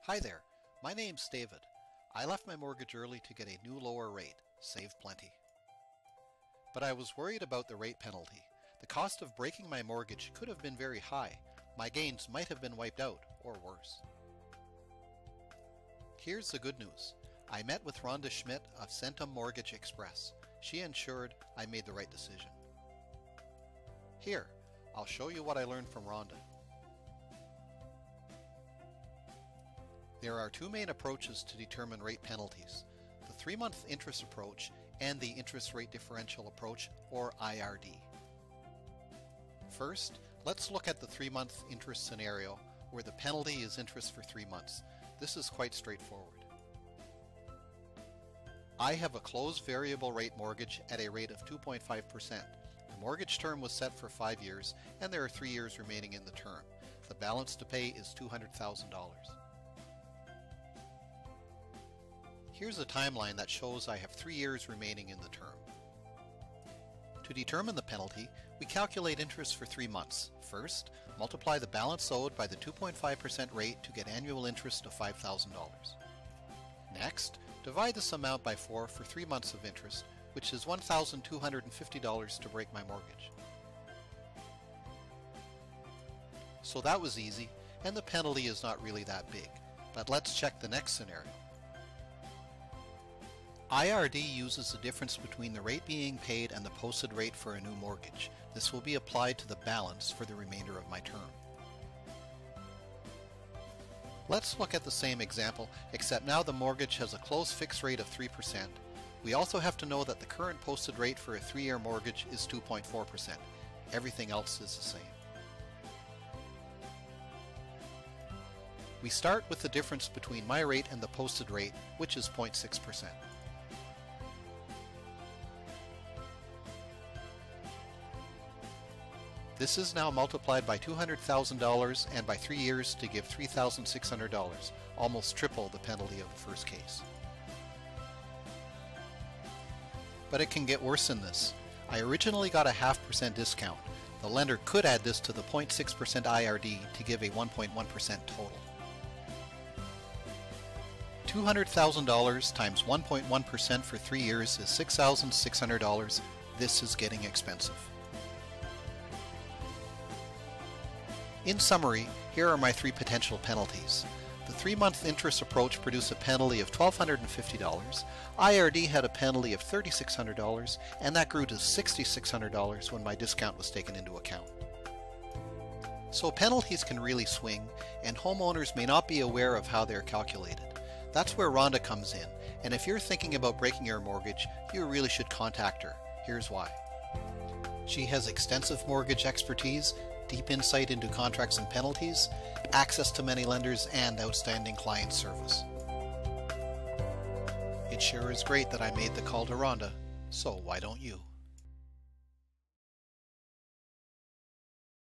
Hi there, my name's David. I left my mortgage early to get a new lower rate, save plenty. But I was worried about the rate penalty. The cost of breaking my mortgage could have been very high. My gains might have been wiped out, or worse. Here's the good news. I met with Rhonda Schmidt of Centum Mortgage Express. She ensured I made the right decision. Here, I'll show you what I learned from Rhonda. There are two main approaches to determine rate penalties, the 3-month interest approach and the interest rate differential approach, or IRD. First, let's look at the 3-month interest scenario where the penalty is interest for 3 months. This is quite straightforward. I have a closed variable rate mortgage at a rate of 2.5%. The mortgage term was set for 5 years and there are 3 years remaining in the term. The balance to pay is $200,000. Here's a timeline that shows I have 3 years remaining in the term. To determine the penalty, we calculate interest for 3 months. First, multiply the balance owed by the 2.5% rate to get annual interest of $5,000. Next, divide this amount by 4 for 3 months of interest, which is $1,250 to break my mortgage. So that was easy, and the penalty is not really that big. But let's check the next scenario. IRD uses the difference between the rate being paid and the posted rate for a new mortgage. This will be applied to the balance for the remainder of my term. Let's look at the same example, except now the mortgage has a closed fixed rate of 3%. We also have to know that the current posted rate for a 3-year mortgage is 2.4%. Everything else is the same. We start with the difference between my rate and the posted rate, which is 0.6%. This is now multiplied by $200,000 and by 3 years to give $3,600, almost triple the penalty of the first case. But it can get worse than this. I originally got a 0.5% discount. The lender could add this to the 0.6% IRD to give a 1.1% total. $200,000 times 1.1% for 3 years is $6,600. This is getting expensive. In summary, here are my 3 potential penalties. The 3-month interest approach produced a penalty of $1,250, IRD had a penalty of $3,600, and that grew to $6,600 when my discount was taken into account. So penalties can really swing, and homeowners may not be aware of how they're calculated. That's where Rhonda comes in, and if you're thinking about breaking your mortgage, you really should contact her. Here's why. She has extensive mortgage expertise, deep insight into contracts and penalties, access to many lenders, and outstanding client service. It sure is great that I made the call to Rhonda, so why don't you?